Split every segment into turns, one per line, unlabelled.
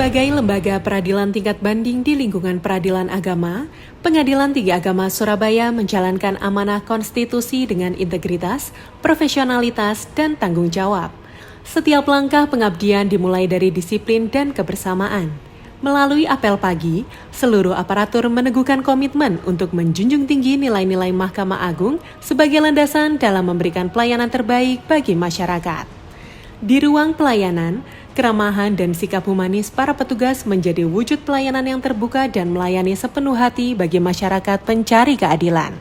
Sebagai lembaga peradilan tingkat banding di lingkungan peradilan agama, Pengadilan Tinggi Agama Surabaya menjalankan amanah konstitusi dengan integritas, profesionalitas, dan tanggung jawab. Setiap langkah pengabdian dimulai dari disiplin dan kebersamaan. Melalui apel pagi, seluruh aparatur meneguhkan komitmen untuk menjunjung tinggi nilai-nilai Mahkamah Agung sebagai landasan dalam memberikan pelayanan terbaik bagi masyarakat. Di ruang pelayanan, keramahan dan sikap humanis para petugas menjadi wujud pelayanan yang terbuka dan melayani sepenuh hati bagi masyarakat pencari keadilan.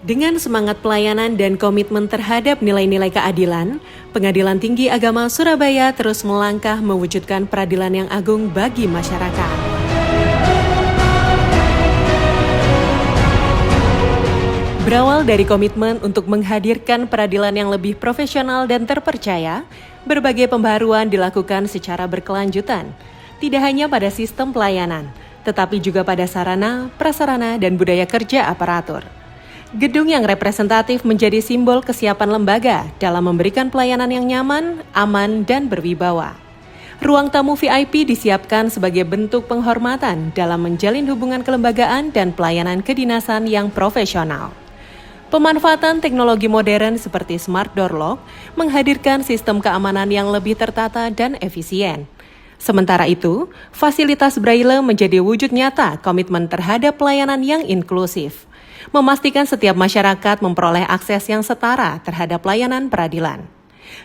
Dengan semangat pelayanan dan komitmen terhadap nilai-nilai keadilan, Pengadilan Tinggi Agama Surabaya terus melangkah mewujudkan peradilan yang agung bagi masyarakat. Berawal dari komitmen untuk menghadirkan peradilan yang lebih profesional dan terpercaya, berbagai pembaharuan dilakukan secara berkelanjutan, tidak hanya pada sistem pelayanan, tetapi juga pada sarana, prasarana, dan budaya kerja aparatur. Gedung yang representatif menjadi simbol kesiapan lembaga dalam memberikan pelayanan yang nyaman, aman, dan berwibawa. Ruang tamu VIP disiapkan sebagai bentuk penghormatan dalam menjalin hubungan kelembagaan dan pelayanan kedinasan yang profesional. Pemanfaatan teknologi modern seperti Smart Door Lock menghadirkan sistem keamanan yang lebih tertata dan efisien. Sementara itu, fasilitas Braille menjadi wujud nyata komitmen terhadap pelayanan yang inklusif, memastikan setiap masyarakat memperoleh akses yang setara terhadap layanan peradilan.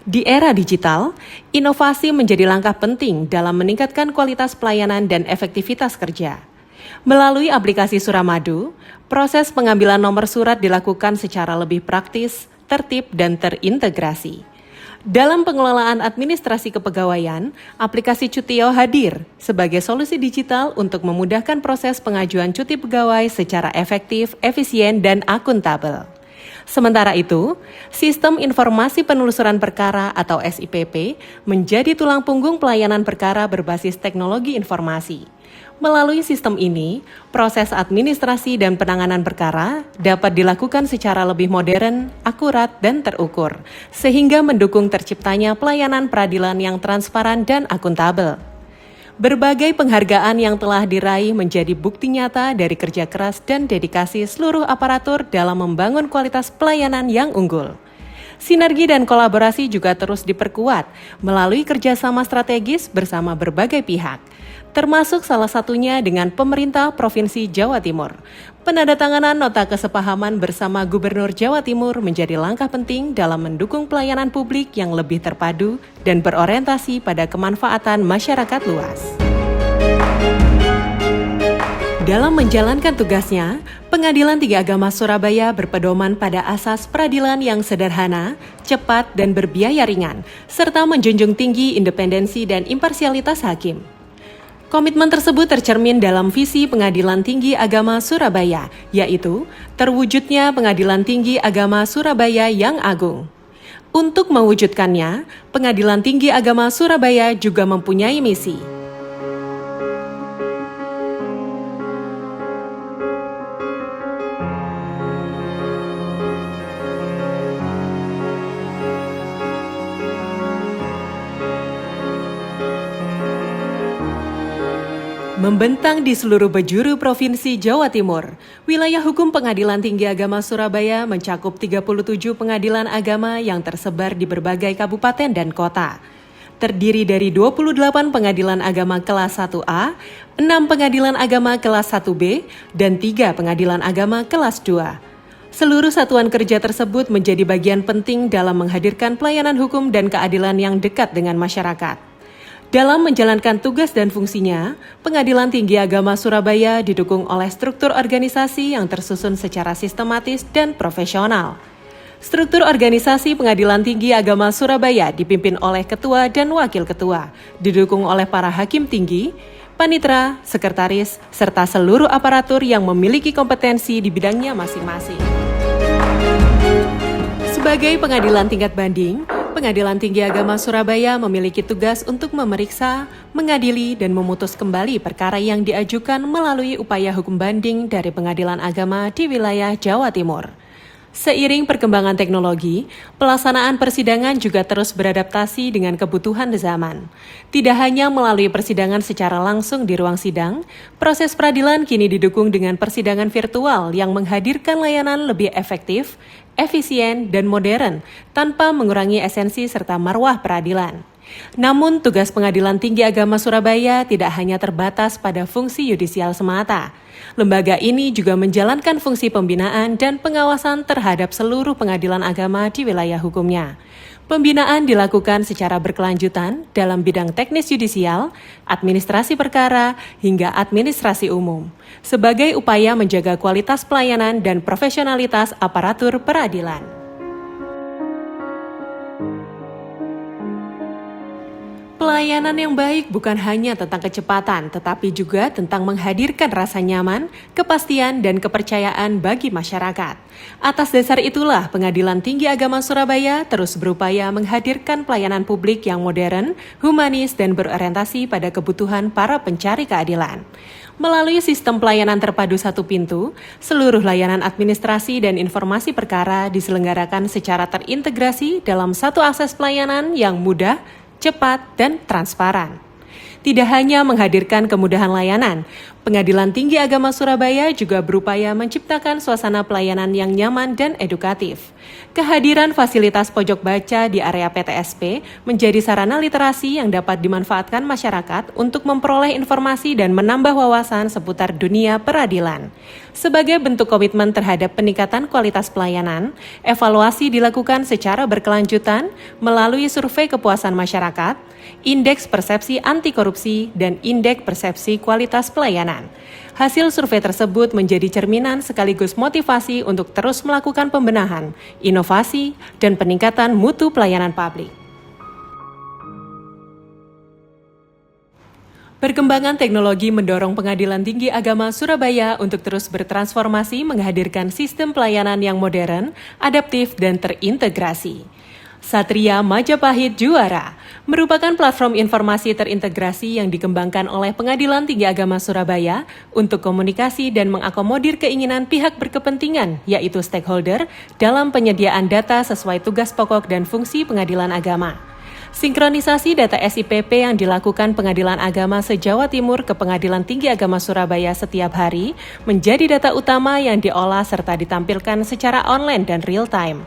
Di era digital, inovasi menjadi langkah penting dalam meningkatkan kualitas pelayanan dan efektivitas kerja. Melalui aplikasi Suramadu, proses pengambilan nomor surat dilakukan secara lebih praktis, tertib, dan terintegrasi. Dalam pengelolaan administrasi kepegawaian, aplikasi Cutio hadir sebagai solusi digital untuk memudahkan proses pengajuan cuti pegawai secara efektif, efisien, dan akuntabel. Sementara itu, Sistem Informasi Penelusuran Perkara atau SIPP menjadi tulang punggung pelayanan perkara berbasis teknologi informasi. Melalui sistem ini, proses administrasi dan penanganan perkara dapat dilakukan secara lebih modern, akurat, dan terukur, sehingga mendukung terciptanya pelayanan peradilan yang transparan dan akuntabel. Berbagai penghargaan yang telah diraih menjadi bukti nyata dari kerja keras dan dedikasi seluruh aparatur dalam membangun kualitas pelayanan yang unggul. Sinergi dan kolaborasi juga terus diperkuat melalui kerjasama strategis bersama berbagai pihak, termasuk salah satunya dengan pemerintah Provinsi Jawa Timur. Penandatanganan nota kesepahaman bersama Gubernur Jawa Timur menjadi langkah penting dalam mendukung pelayanan publik yang lebih terpadu dan berorientasi pada kemanfaatan masyarakat luas. Dalam menjalankan tugasnya, Pengadilan Tinggi Agama Surabaya berpedoman pada asas peradilan yang sederhana, cepat, dan berbiaya ringan, serta menjunjung tinggi independensi dan imparsialitas hakim. Komitmen tersebut tercermin dalam visi Pengadilan Tinggi Agama Surabaya, yaitu terwujudnya Pengadilan Tinggi Agama Surabaya yang agung. Untuk mewujudkannya, Pengadilan Tinggi Agama Surabaya juga mempunyai misi. Membentang di seluruh penjuru Provinsi Jawa Timur, wilayah hukum Pengadilan Tinggi Agama Surabaya mencakup 37 pengadilan agama yang tersebar di berbagai kabupaten dan kota. Terdiri dari 28 pengadilan agama kelas 1A, 6 pengadilan agama kelas 1B, dan 3 pengadilan agama kelas 2. Seluruh satuan kerja tersebut menjadi bagian penting dalam menghadirkan pelayanan hukum dan keadilan yang dekat dengan masyarakat. Dalam menjalankan tugas dan fungsinya, Pengadilan Tinggi Agama Surabaya didukung oleh struktur organisasi yang tersusun secara sistematis dan profesional. Struktur organisasi Pengadilan Tinggi Agama Surabaya dipimpin oleh ketua dan wakil ketua, didukung oleh para hakim tinggi, panitera, sekretaris, serta seluruh aparatur yang memiliki kompetensi di bidangnya masing-masing. Sebagai pengadilan tingkat banding, Pengadilan Tinggi Agama Surabaya memiliki tugas untuk memeriksa, mengadili, dan memutus kembali perkara yang diajukan melalui upaya hukum banding dari pengadilan agama di wilayah Jawa Timur. Seiring perkembangan teknologi, pelaksanaan persidangan juga terus beradaptasi dengan kebutuhan zaman. Tidak hanya melalui persidangan secara langsung di ruang sidang, proses peradilan kini didukung dengan persidangan virtual yang menghadirkan layanan lebih efektif, efisien, dan modern tanpa mengurangi esensi serta marwah peradilan. Namun, tugas Pengadilan Tinggi Agama Surabaya tidak hanya terbatas pada fungsi yudisial semata. Lembaga ini juga menjalankan fungsi pembinaan dan pengawasan terhadap seluruh pengadilan agama di wilayah hukumnya. Pembinaan dilakukan secara berkelanjutan dalam bidang teknis yudisial, administrasi perkara, hingga administrasi umum, sebagai upaya menjaga kualitas pelayanan dan profesionalitas aparatur peradilan. Pelayanan yang baik bukan hanya tentang kecepatan, tetapi juga tentang menghadirkan rasa nyaman, kepastian, dan kepercayaan bagi masyarakat. Atas dasar itulah Pengadilan Tinggi Agama Surabaya terus berupaya menghadirkan pelayanan publik yang modern, humanis, dan berorientasi pada kebutuhan para pencari keadilan. Melalui sistem pelayanan terpadu satu pintu, seluruh layanan administrasi dan informasi perkara diselenggarakan secara terintegrasi dalam satu akses pelayanan yang mudah, cepat, dan transparan. Tidak hanya menghadirkan kemudahan layanan, Pengadilan Tinggi Agama Surabaya juga berupaya menciptakan suasana pelayanan yang nyaman dan edukatif. Kehadiran fasilitas pojok baca di area PTSP menjadi sarana literasi yang dapat dimanfaatkan masyarakat untuk memperoleh informasi dan menambah wawasan seputar dunia peradilan. Sebagai bentuk komitmen terhadap peningkatan kualitas pelayanan, evaluasi dilakukan secara berkelanjutan melalui survei kepuasan masyarakat, indeks persepsi anti korupsi, dan indeks persepsi kualitas pelayanan. Hasil survei tersebut menjadi cerminan sekaligus motivasi untuk terus melakukan pembenahan, inovasi, dan peningkatan mutu pelayanan publik. Perkembangan teknologi mendorong Pengadilan Tinggi Agama Surabaya untuk terus bertransformasi menghadirkan sistem pelayanan yang modern, adaptif, dan terintegrasi. Satria Majapahit Juara merupakan platform informasi terintegrasi yang dikembangkan oleh Pengadilan Tinggi Agama Surabaya untuk komunikasi dan mengakomodir keinginan pihak berkepentingan, yaitu stakeholder, dalam penyediaan data sesuai tugas pokok dan fungsi pengadilan agama. Sinkronisasi data SIPP yang dilakukan Pengadilan Agama se-Jawa Timur ke Pengadilan Tinggi Agama Surabaya setiap hari menjadi data utama yang diolah serta ditampilkan secara online dan real-time.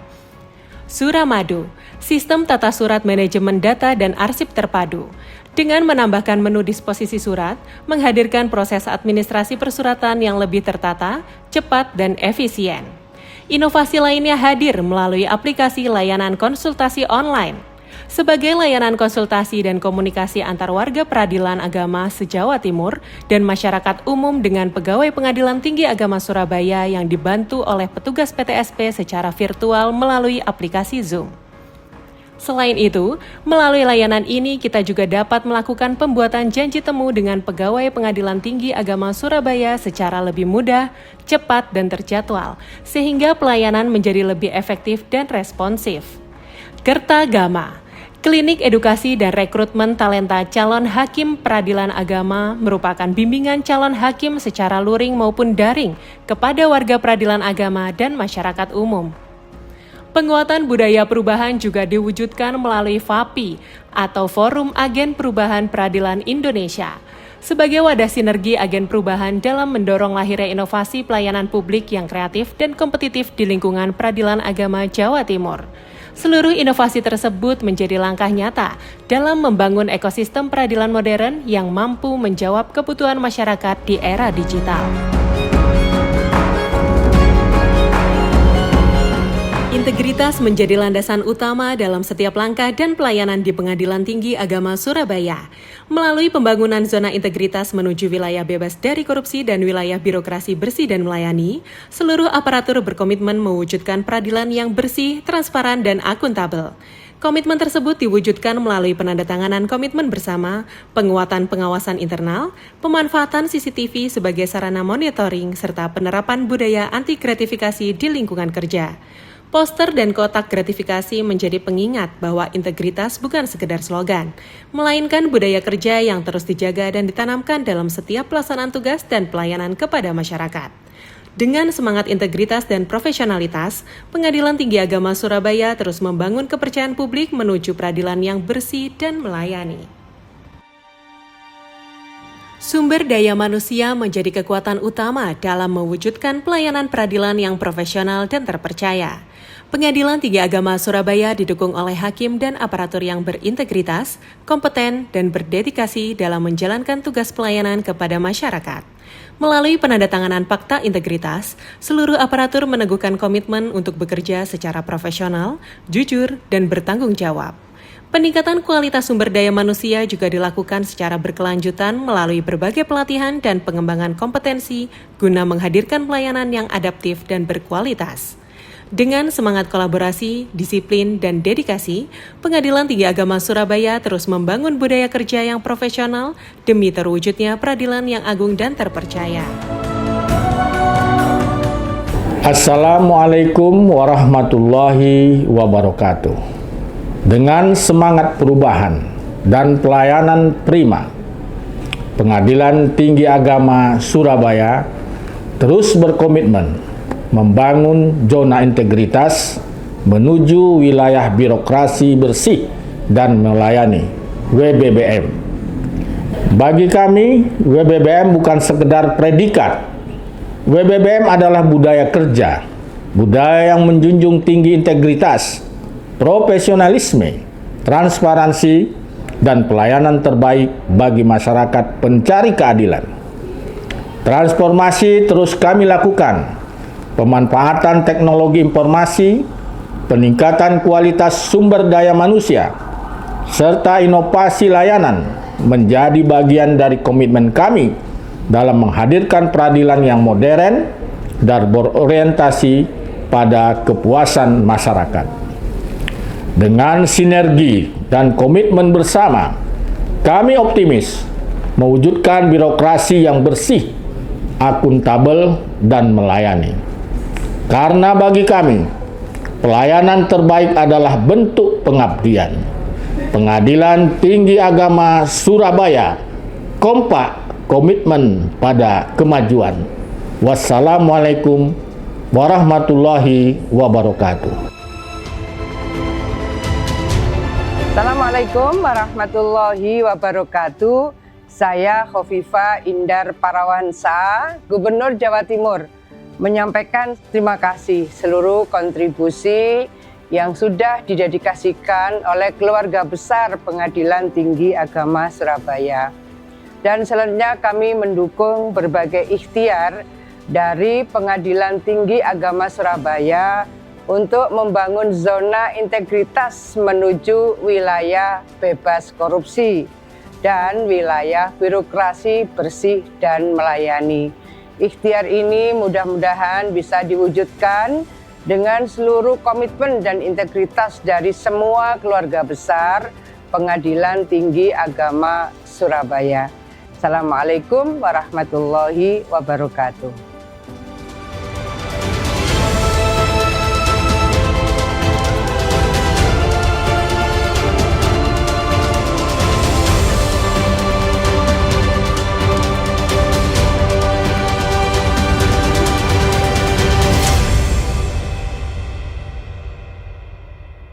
Suramadu, sistem tata surat manajemen data dan arsip terpadu. Dengan menambahkan menu disposisi surat, menghadirkan proses administrasi persuratan yang lebih tertata, cepat, dan efisien. Inovasi lainnya hadir melalui aplikasi layanan konsultasi online. Sebagai layanan konsultasi dan komunikasi antar warga peradilan agama se-Jawa Timur dan masyarakat umum dengan pegawai Pengadilan Tinggi Agama Surabaya yang dibantu oleh petugas PTSP secara virtual melalui aplikasi Zoom. Selain itu, melalui layanan ini kita juga dapat melakukan pembuatan janji temu dengan pegawai Pengadilan Tinggi Agama Surabaya secara lebih mudah, cepat, dan terjadwal, sehingga pelayanan menjadi lebih efektif dan responsif. Kertagama, Klinik Edukasi dan Rekrutmen Talenta Calon Hakim Peradilan Agama merupakan bimbingan calon hakim secara luring maupun daring kepada warga peradilan agama dan masyarakat umum. Penguatan budaya perubahan juga diwujudkan melalui FAPI atau Forum Agen Perubahan Peradilan Indonesia, sebagai wadah sinergi agen perubahan dalam mendorong lahirnya inovasi pelayanan publik yang kreatif dan kompetitif di lingkungan peradilan agama Jawa Timur. Seluruh inovasi tersebut menjadi langkah nyata dalam membangun ekosistem peradilan modern yang mampu menjawab kebutuhan masyarakat di era digital. Integritas menjadi landasan utama dalam setiap langkah dan pelayanan di Pengadilan Tinggi Agama Surabaya. Melalui pembangunan zona integritas menuju wilayah bebas dari korupsi dan wilayah birokrasi bersih dan melayani, seluruh aparatur berkomitmen mewujudkan peradilan yang bersih, transparan, dan akuntabel. Komitmen tersebut diwujudkan melalui penandatanganan komitmen bersama, penguatan pengawasan internal, pemanfaatan CCTV sebagai sarana monitoring, serta penerapan budaya anti gratifikasi di lingkungan kerja. Poster dan kotak gratifikasi menjadi pengingat bahwa integritas bukan sekedar slogan, melainkan budaya kerja yang terus dijaga dan ditanamkan dalam setiap pelaksanaan tugas dan pelayanan kepada masyarakat. Dengan semangat integritas dan profesionalitas, Pengadilan Tinggi Agama Surabaya terus membangun kepercayaan publik menuju peradilan yang bersih dan melayani. Sumber daya manusia menjadi kekuatan utama dalam mewujudkan pelayanan peradilan yang profesional dan terpercaya. Pengadilan Tinggi Agama Surabaya didukung oleh hakim dan aparatur yang berintegritas, kompeten, dan berdedikasi dalam menjalankan tugas pelayanan kepada masyarakat. Melalui penandatanganan Fakta Integritas, seluruh aparatur meneguhkan komitmen untuk bekerja secara profesional, jujur, dan bertanggung jawab. Peningkatan kualitas sumber daya manusia juga dilakukan secara berkelanjutan melalui berbagai pelatihan dan pengembangan kompetensi guna menghadirkan pelayanan yang adaptif dan berkualitas. Dengan semangat kolaborasi, disiplin, dan dedikasi, Pengadilan Tinggi Agama Surabaya terus membangun budaya kerja yang profesional demi terwujudnya peradilan yang agung dan terpercaya.
Assalamualaikum warahmatullahi wabarakatuh. Dengan semangat perubahan dan pelayanan prima, Pengadilan Tinggi Agama Surabaya terus berkomitmen membangun zona integritas menuju wilayah birokrasi bersih dan melayani WBBM. Bagi kami, WBBM bukan sekedar predikat. WBBM adalah budaya kerja, budaya yang menjunjung tinggi integritas, profesionalisme, transparansi, dan pelayanan terbaik bagi masyarakat pencari keadilan. Transformasi terus kami lakukan. Pemanfaatan teknologi informasi, peningkatan kualitas sumber daya manusia, serta inovasi layanan menjadi bagian dari komitmen kami dalam menghadirkan peradilan yang modern dan berorientasi pada kepuasan masyarakat. Dengan sinergi dan komitmen bersama, kami optimis mewujudkan birokrasi yang bersih, akuntabel, dan melayani. Karena bagi kami, pelayanan terbaik adalah bentuk pengabdian. Pengadilan Tinggi Agama Surabaya kompak komitmen pada kemajuan. Wassalamualaikum warahmatullahi wabarakatuh.
Assalamualaikum warahmatullahi wabarakatuh. Saya Khofifah Indar Parawansa, Gubernur Jawa Timur, menyampaikan terima kasih seluruh kontribusi yang sudah didedikasikan oleh keluarga besar Pengadilan Tinggi Agama Surabaya. Dan selanjutnya kami mendukung berbagai ikhtiar dari Pengadilan Tinggi Agama Surabaya untuk membangun zona integritas menuju wilayah bebas korupsi dan wilayah birokrasi bersih dan melayani. Ikhtiar ini mudah-mudahan bisa diwujudkan dengan seluruh komitmen dan integritas dari semua keluarga besar Pengadilan Tinggi Agama Surabaya. Assalamualaikum warahmatullahi wabarakatuh.